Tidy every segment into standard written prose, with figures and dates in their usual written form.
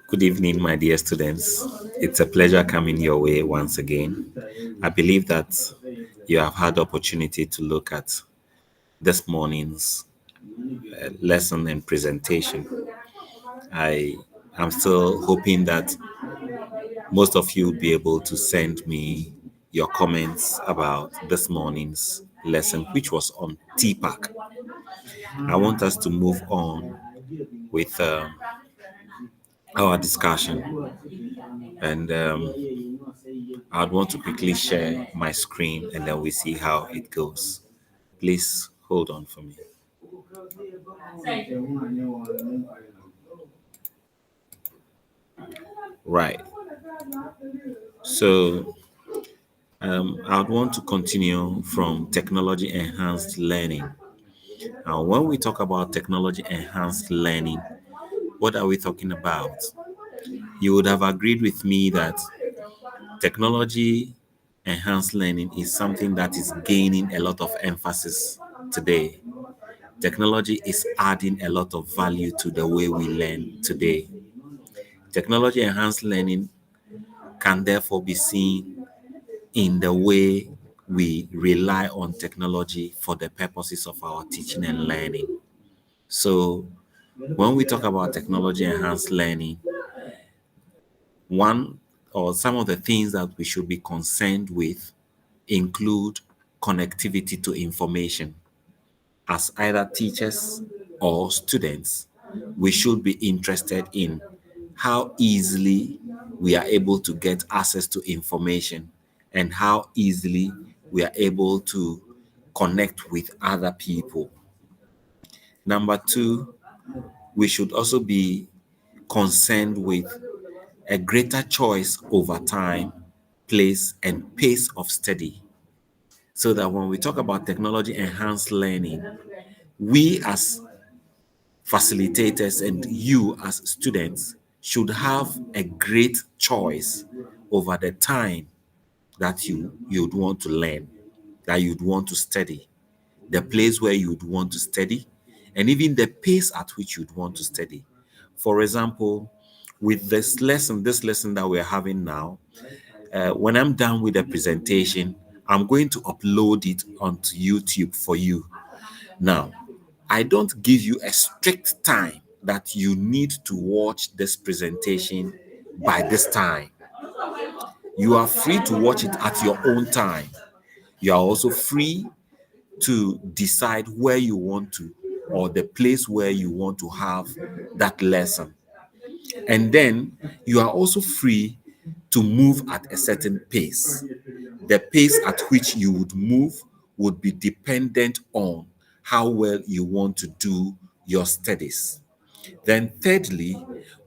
Good evening, my dear students. It's a pleasure coming your way once again. I believe that you have had the opportunity to look at this morning's lesson and presentation. I am still hoping that most of you will be able to send me your comments about this morning's lesson, which was on TPAC. I want us to move on with our discussion, and I'd want to quickly share my screen and then we see how it goes. Please hold on for me. Right. So I'd want to continue from technology enhanced learning. Now, when we talk about technology enhanced learning, what are we talking about? You would have agreed with me that technology enhanced learning is something that is gaining a lot of emphasis today. Technology is adding a lot of value to the way we learn today. Technology enhanced learning can therefore be seen in the way we rely on technology for the purposes of our teaching and learning. So, when we talk about technology enhanced learning, one or some of the things that we should be concerned with include connectivity to information. As either teachers or students, we should be interested in how easily we are able to get access to information and how easily we are able to connect with other people. Number two, we should also be concerned with a greater choice over time, place, and pace of study. So that when we talk about technology enhanced learning, we as facilitators and you as students should have a great choice over the time that you'd want to learn, that you'd want to study, the place where you'd want to study, and even the pace at which you'd want to study. For example, with this lesson that we're having now, when I'm done with the presentation, I'm going to upload it onto YouTube for you. Now, I don't give you a strict time that you need to watch this presentation by this time. You are free to watch it at your own time. You are also free to decide where you want to or the place where you want to have that lesson. And then you are also free to move at a certain pace. The pace at which you would move would be dependent on how well you want to do your studies. Then, thirdly,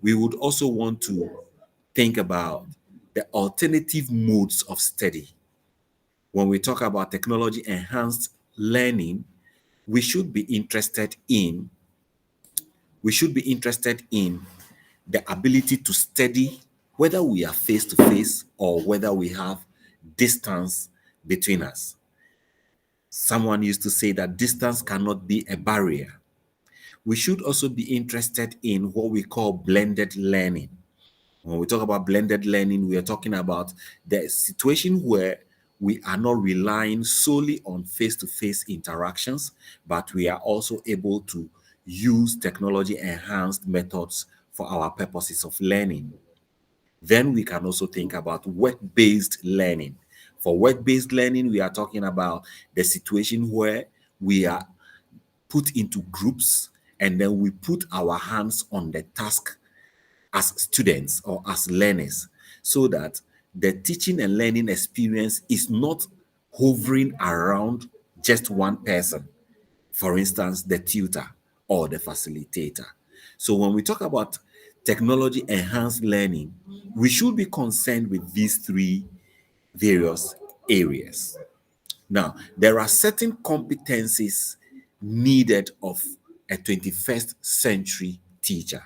we would also want to think about the alternative modes of study. When we talk about technology enhanced learning, we should be interested in we should be interested in the ability to study whether we are face to face or whether we have distance between us. Someone used to say that distance cannot be a barrier. We should also be interested in what we call blended learning. When we talk about blended learning, we are talking about the situation where we are not relying solely on face-to-face interactions, but we are also able to use technology enhanced methods for our purposes of learning. Then we can also think about work-based learning. For work-based learning, we are talking about the situation where we are put into groups and then we put our hands on the task as students or as learners so that the teaching and learning experience is not hovering around just one person, for instance, the tutor or the facilitator. So when we talk about technology enhanced learning, we should be concerned with these three various areas. Now, there are certain competencies needed of a 21st century teacher.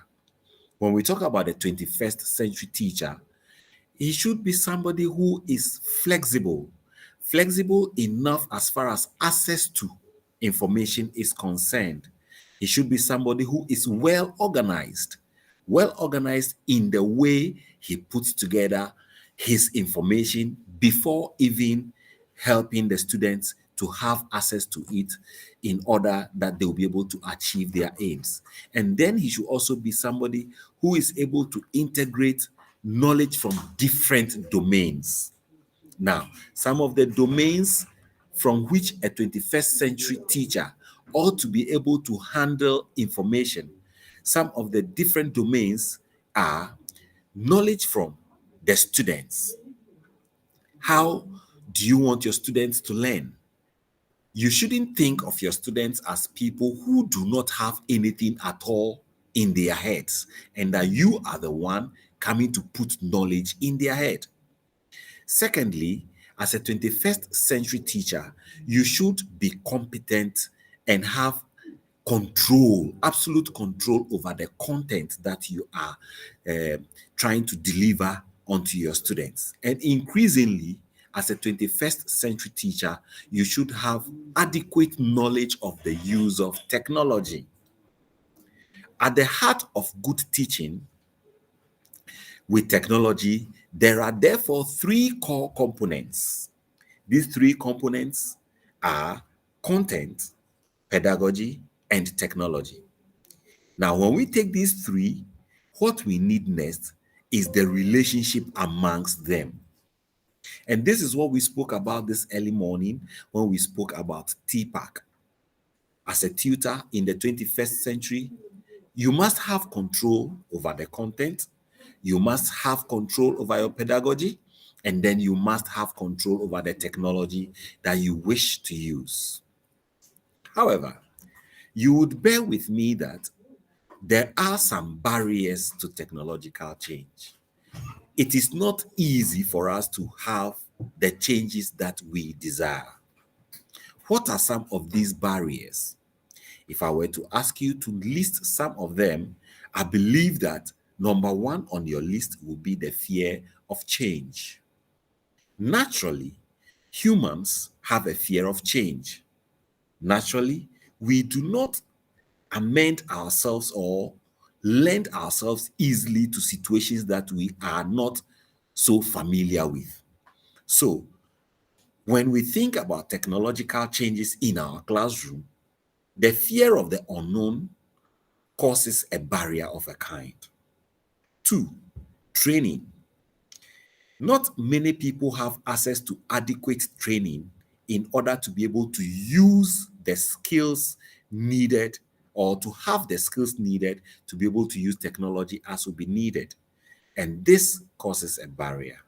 When we talk about a 21st century teacher, he should be somebody who is flexible enough as far as access to information is concerned. He should be somebody who is well organized well organized in the way he puts together his information before even helping the students to have access to it in order that they'll be able to achieve their aims. And then he should also be somebody who is able to integrate knowledge from different domains. Now, some of the domains from which a 21st century teacher ought to be able to handle information, some of the different domains are knowledge from the students. How do you want your students to learn? You shouldn't think of your students as people who do not have anything at all in their heads, and that you are the one coming to put knowledge in their head. Secondly, as a 21st century teacher, you should be competent and have control, absolute control over the content that you are trying to deliver onto your students. And increasingly, as a 21st century teacher, you should have adequate knowledge of the use of technology. At the heart of good teaching with technology, there are therefore three core components. These three components are content, pedagogy, and technology. Now, when we take these three, what we need next is the relationship amongst them. And this is what we spoke about this early morning when we spoke about TPAC. As a tutor in the 21st century, you must have control over the content, you must have control over your pedagogy, and then you must have control over the technology that you wish to use. However, you would bear with me that there are some barriers to technological change. It is not easy for us to have the changes that we desire. What are some of these barriers? If I were to ask you to list some of them, I believe that number one on your list will be the fear of change. Naturally, humans have a fear of change. Naturally, we do not amend ourselves or lend ourselves easily to situations that we are not so familiar with. So, when we think about technological changes in our classroom, the fear of the unknown causes a barrier of a kind. Two, training. Not many people have access to adequate training in order to be able to use the skills needed or to have the skills needed to be able to use technology as will be needed. And this causes a barrier.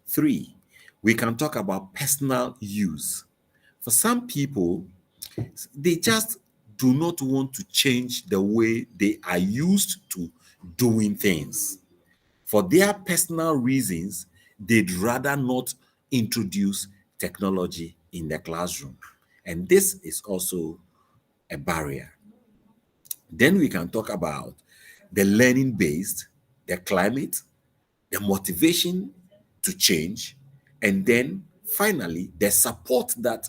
Three, we can talk about personal use. For some people, they just do not want to change the way they are used to doing things. For their personal reasons, they'd rather not introduce technology in the classroom. And this is also a barrier. Then we can talk about the learning based, the climate, the motivation to change, and then finally, the support that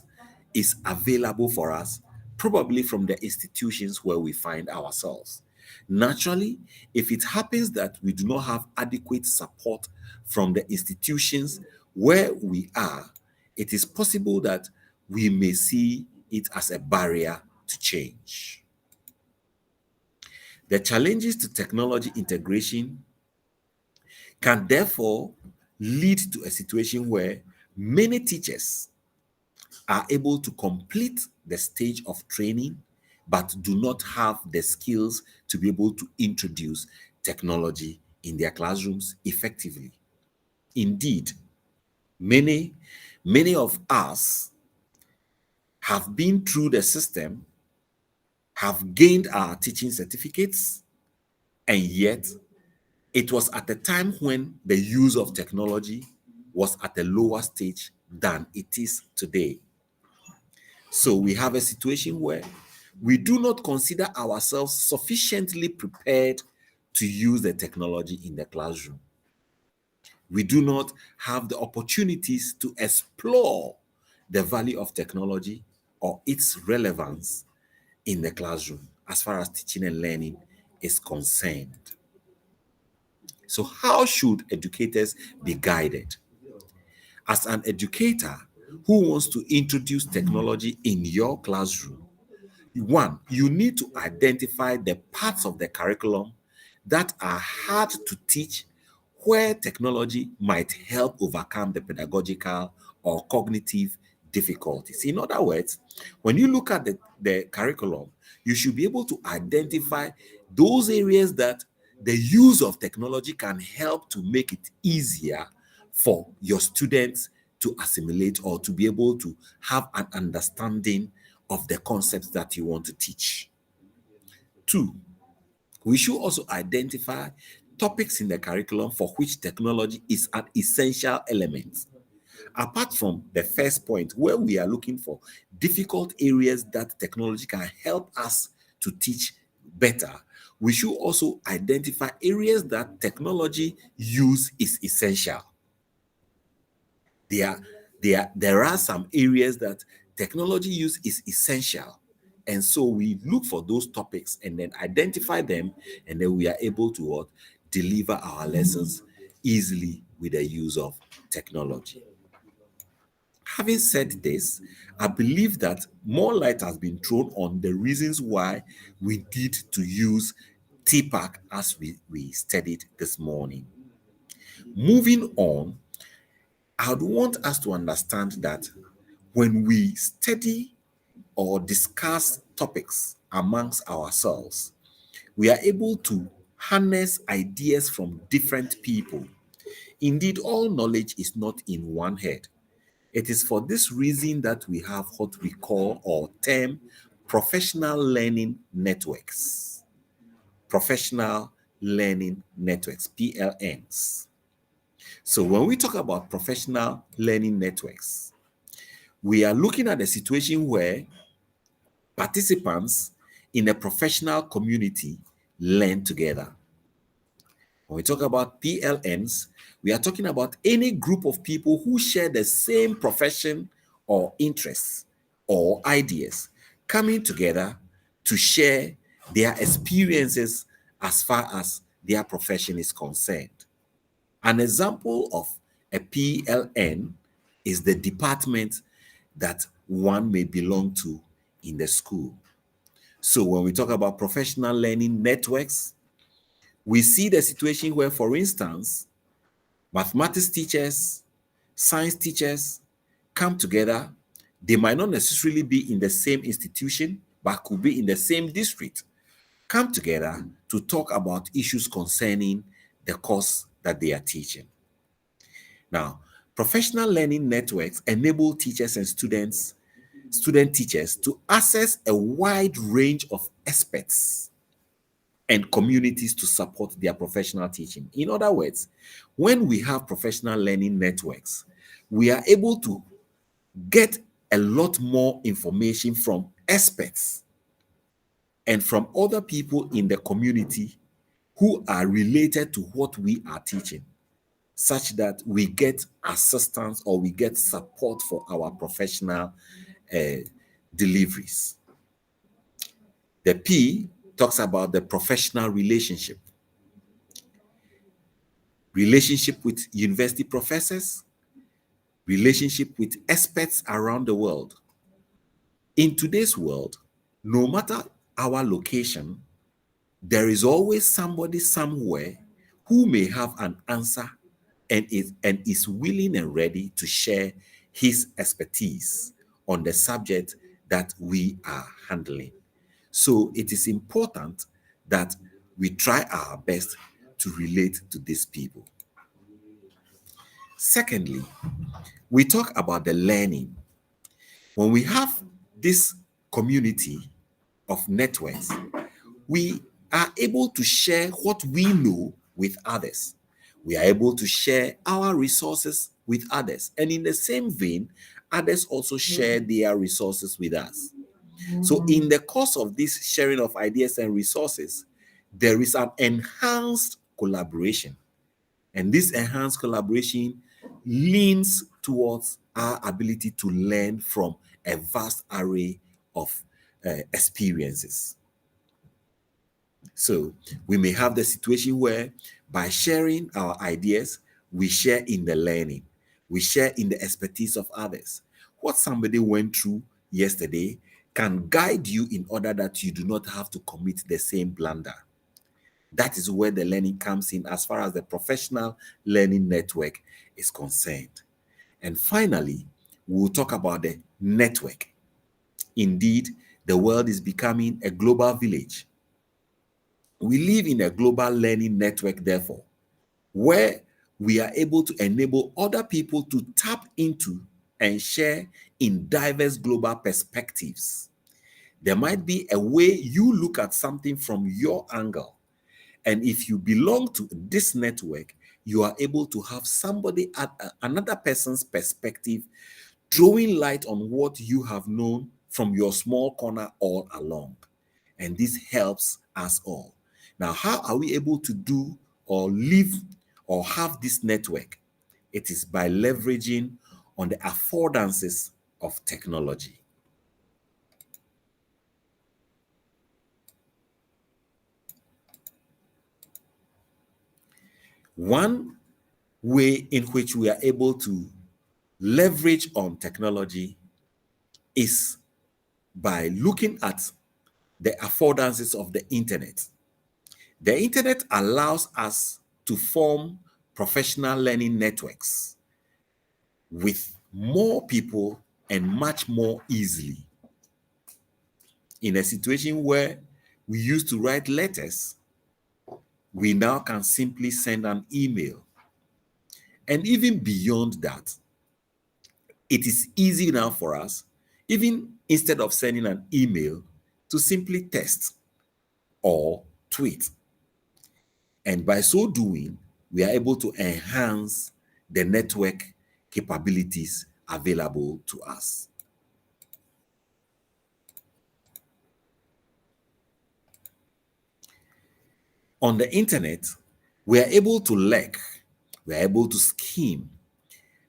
is available for us, probably from the institutions where we find ourselves. Naturally, if it happens that we do not have adequate support from the institutions where we are, it is possible that we may see it as a barrier to change. The challenges to technology integration can therefore lead to a situation where many teachers are able to complete the stage of training but do not have the skills to be able to introduce technology in their classrooms effectively. Indeed, many many of us have been through the system, have gained our teaching certificates, and yet it was at the time when the use of technology was at a lower stage than it is today. So we have a situation where we do not consider ourselves sufficiently prepared to use the technology in the classroom. We do not have the opportunities to explore the value of technology or its relevance in the classroom as far as teaching and learning is concerned. So, how should educators be guided? As an educator who wants to introduce technology in your classroom, one, you need to identify the parts of the curriculum that are hard to teach, where technology might help overcome the pedagogical or cognitive difficulties. In other words, when you look at the curriculum, you should be able to identify those areas that the use of technology can help to make it easier for your students to assimilate or to be able to have an understanding of the concepts that you want to teach. Two, we should also identify topics in the curriculum for which technology is an essential element. Apart from the first point, where we are looking for difficult areas that technology can help us to teach better, we should also identify areas that technology use is essential. There, there are some areas that technology use is essential. And so we look for those topics and then identify them, and then we are able to what, deliver our lessons easily with the use of technology. Having said this, I believe that more light has been thrown on the reasons why we need to use TPAC as we studied this morning. Moving on, I would want us to understand that when we study or discuss topics amongst ourselves, we are able to harness ideas from different people. Indeed, all knowledge is not in one head. It is for this reason that we have what we call or term professional learning networks. Professional learning networks, PLNs. So when we talk about professional learning networks, we are looking at a situation where participants in a professional community learn together. When we talk about PLNs, we are talking about any group of people who share the same profession or interests or ideas coming together to share their experiences as far as their profession is concerned. An example of a PLN is the department that one may belong to in the school. So when we talk about professional learning networks, we see the situation where, for instance, mathematics teachers, science teachers come together. They might not necessarily be in the same institution, but could be in the same district, come together to talk about issues concerning the course that they are teaching. Now, professional learning networks enable teachers and student teachers to access a wide range of experts and communities to support their professional teaching. In other words, when we have professional learning networks, we are able to get a lot more information from experts and from other people in the community who are related to what we are teaching, such that we get assistance or we get support for our professional uh, deliveries. The P talks about the professional relationship with university professors, relationship with experts around the world. In today's world, no matter our location, there is always somebody somewhere who may have an answer and is willing and ready to share his expertise on the subject that we are handling. So it is important that we try our best to relate to these people. Secondly, we talk about the learning. When we have this community of networks, we are able to share what we know with others. We are able to share our resources with others. And in the same vein, others also share their resources with us. So, in the course of this sharing of ideas and resources, there is an enhanced collaboration. And this enhanced collaboration leans towards our ability to learn from a vast array of experiences. So we may have the situation where by sharing our ideas, we share in the learning, we share in the expertise of others. What somebody went through yesterday can guide you in order that you do not have to commit the same blunder. That is where the learning comes in as far as the professional learning network is concerned. And finally, we'll talk about the network. Indeed, the world is becoming a global village. We live in a global learning network, therefore, where we are able to enable other people to tap into and share in diverse global perspectives. There might be a way you look at something from your angle. And if you belong to this network, you are able to have somebody at another person's perspective throwing light on what you have known from your small corner all along. And this helps us all. Now, how are we able to do or live or have this network? It is by leveraging on the affordances of technology. One way in which we are able to leverage on technology is by looking at the affordances of the internet. The internet allows us to form professional learning networks with more people and much more easily. In a situation where we used to write letters, we now can simply send an email. And even beyond that, it is easy now for us, even instead of sending an email, to simply text or tweet. And by so doing, we are able to enhance the network capabilities available to us. On the internet, we are able to lurk, we are able to scheme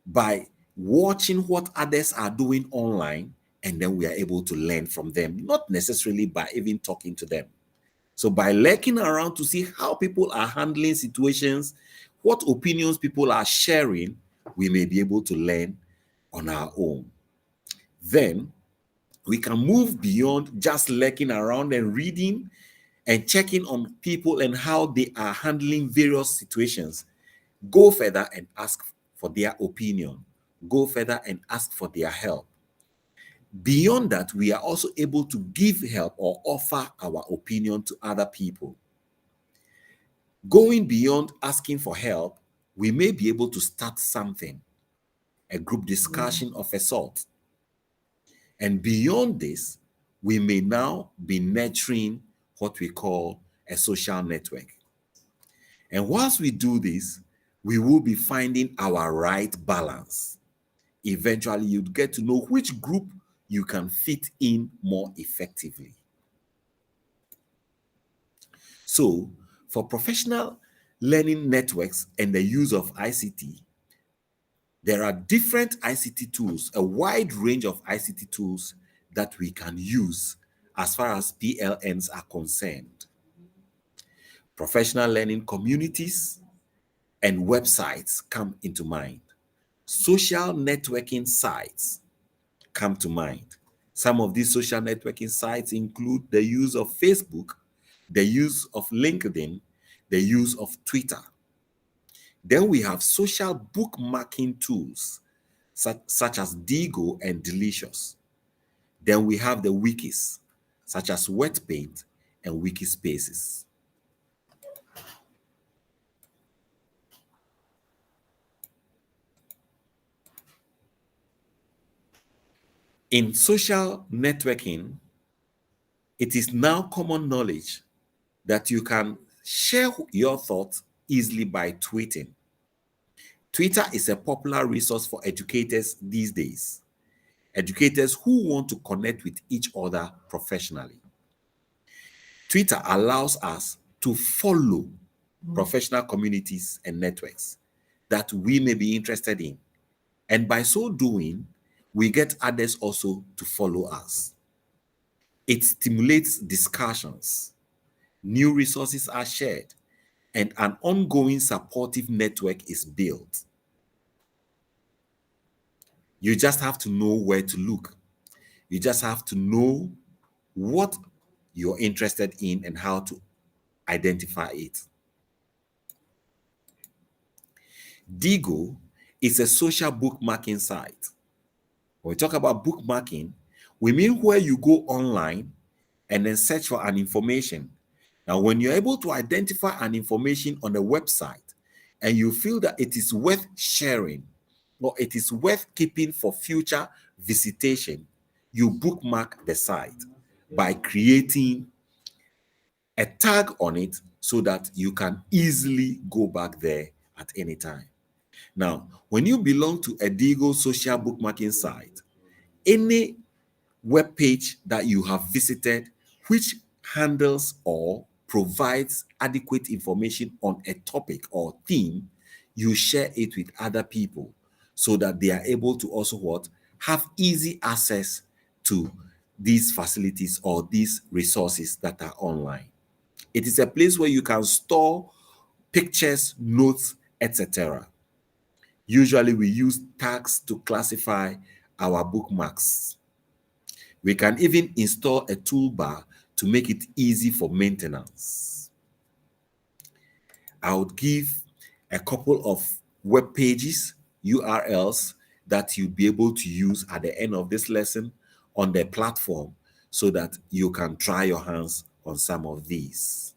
by watching what others are doing online, and then we are able to learn from them, not necessarily by even talking to them. So by lurking around to see how people are handling situations, what opinions people are sharing, we may be able to learn on our own. Then we can move beyond just lurking around and reading and checking on people and how they are handling various situations. Go further and ask for their opinion. Go further and ask for their help. Beyond that, we are also able to give help or offer our opinion to other people. Going beyond asking for help, we may be able to start something, a group discussion of a sort. And beyond this, we may now be nurturing what we call a social network. And once we do this, we will be finding our right balance. Eventually, you'd get to know which group you can fit in more effectively. So, for professional learning networks and the use of ICT, there are different ICT tools, a wide range of ICT tools that we can use as far as PLNs are concerned. Professional learning communities and websites come into mind. Social networking sites come to mind. Some of these social networking sites include the use of Facebook, the use of LinkedIn, the use of Twitter. Then we have social bookmarking tools such as Diigo and Delicious. Then we have the wikis, such as WetPaint and Wikispaces. In social networking, it is now common knowledge that you can share your thoughts easily by tweeting. Twitter is a popular resource for educators these days, educators who want to connect with each other professionally. Twitter allows us to follow professional communities and networks that we may be interested in. And by so doing, we get others also to follow us. It stimulates discussions. new resources are shared, and an ongoing supportive network is built. You just have to know where to look. You just have to know what you're interested in and how to identify it. Diigo is a social bookmarking site. When we talk about bookmarking, we mean where you go online and then search for an information. Now, when you're able to identify an information on a website and you feel that it is worth sharing or it is worth keeping for future visitation, you bookmark the site by creating a tag on it so that you can easily go back there at any time. Now, when you belong to a Diigo social bookmarking site, any web page that you have visited which handles or provides adequate information on a topic or theme, you share it with other people so that they are able to also what have easy access to these facilities or these resources that are online. It is a place where you can store pictures, notes, etc. Usually we use tags to classify our bookmarks. We can even install a toolbar to make it easy for maintenance. I would give a couple of web pages, URLs that you'll be able to use at the end of this lesson on the platform so that you can try your hands on some of these.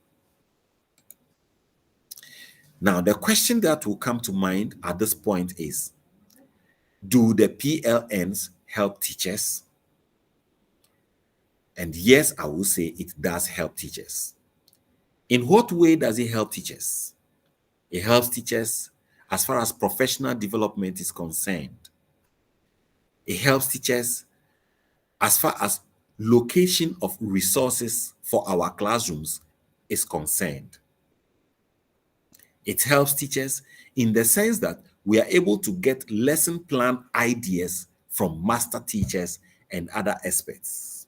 Now, the question that will come to mind at this point is, do the PLNs help teachers? And yes, I will say it does help teachers. In what way does it help teachers? It helps teachers as far as professional development is concerned. It helps teachers as far as location of resources for our classrooms is concerned. It helps teachers in the sense that we are able to get lesson plan ideas from master teachers and other experts.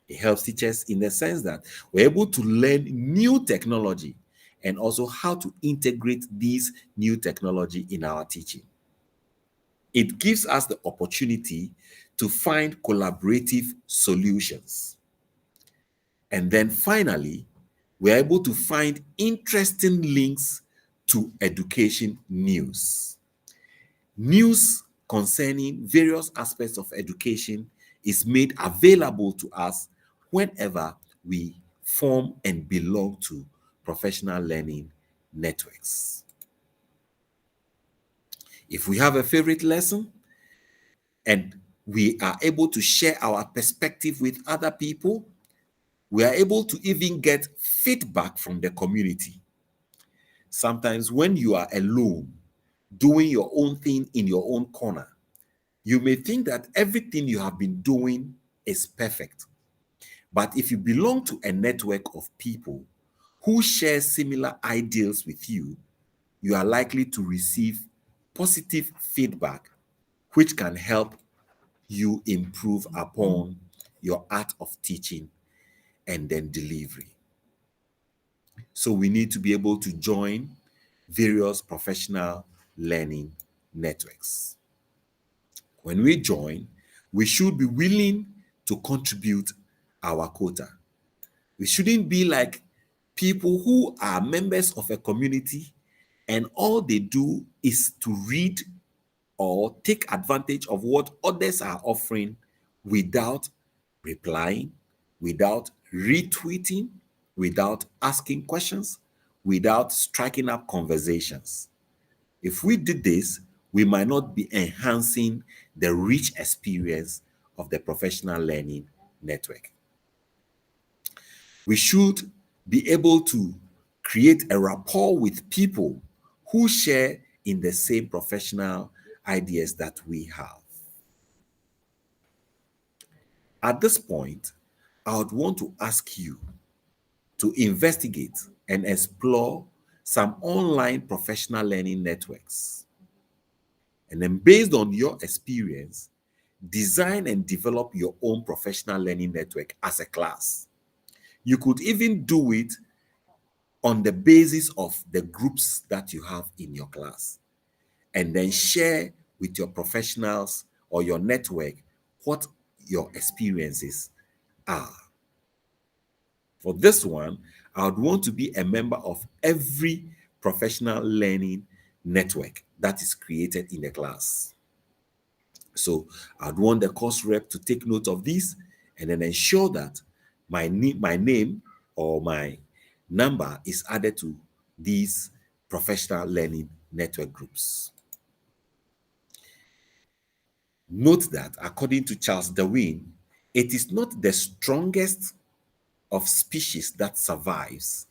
It helps teachers in the sense that we're able to learn new technology and also how to integrate these new technology in our teaching. It gives us the opportunity to find collaborative solutions. And then finally, we're able to find interesting links to education news. News concerning various aspects of education is made available to us whenever we form and belong to professional learning networks. If we have a favorite lesson and we are able to share our perspective with other people, we are able to even get feedback from the community. Sometimes when you are alone, doing your own thing in your own corner, you may think that everything you have been doing is perfect. But if you belong to a network of people who share similar ideals with you, you are likely to receive positive feedback, which can help you improve upon your art of teaching and then delivery. So we need to be able to join various professional learning networks. When we join, we should be willing to contribute our quota. We shouldn't be like people who are members of a community and all they do is to read or take advantage of what others are offering without replying, without retweeting, without asking questions, without striking up conversations. If we did this, we might not be enhancing the rich experience of the professional learning network. We should be able to create a rapport with people who share in the same professional ideas that we have. At this point, I would want to ask you to investigate and explore some online professional learning networks. And then based on your experience, design and develop your own professional learning network as a class. You could even do it on the basis of the groups that you have in your class, and then share with your professionals or your network what your experiences are. For this one, I would want to be a member of every professional learning network that is created in the class. So I'd want the course rep to take note of this and then ensure that my name or my number is added to these professional learning network groups. Note that according to Charles Darwin, it is not the strongest of species that survives,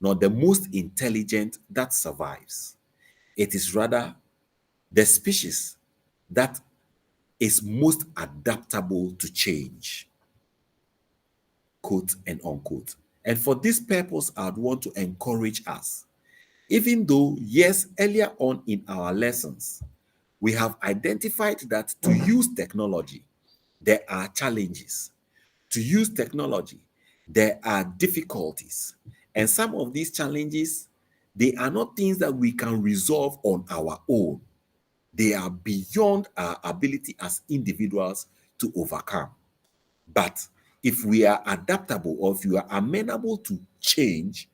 nor the most intelligent that survives. It is rather the species that is most adaptable to change, quote and unquote. And for this purpose, I'd want to encourage us, even though, yes, earlier on in our lessons, we have identified that to use technology, there are challenges. To use technology, there are difficulties. And some of these challenges, they are not things that we can resolve on our own. They are beyond our ability as individuals to overcome. But if we are adaptable or if you are amenable to change,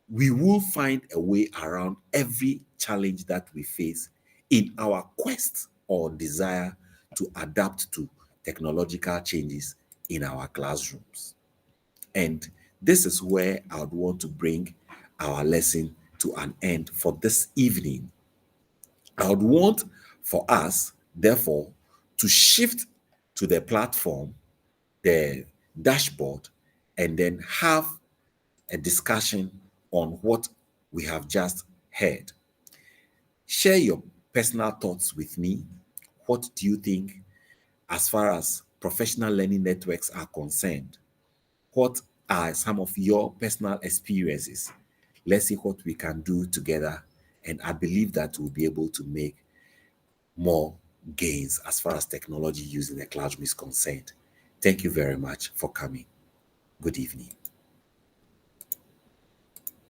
we will find a way around every challenge that we face in our quest or desire to adapt to technological changes in our classrooms. And this is where I would want to bring our lesson to an end for this evening. I would want for us, therefore, to shift to the platform, the dashboard, and then have a discussion on what we have just heard. Share your personal thoughts with me. What do you think as far as professional learning networks are concerned? What are some of your personal experiences? Let's see what we can do together. And I believe that we'll be able to make more gains as far as technology used in the classroom is concerned. Thank you very much for coming. Good evening.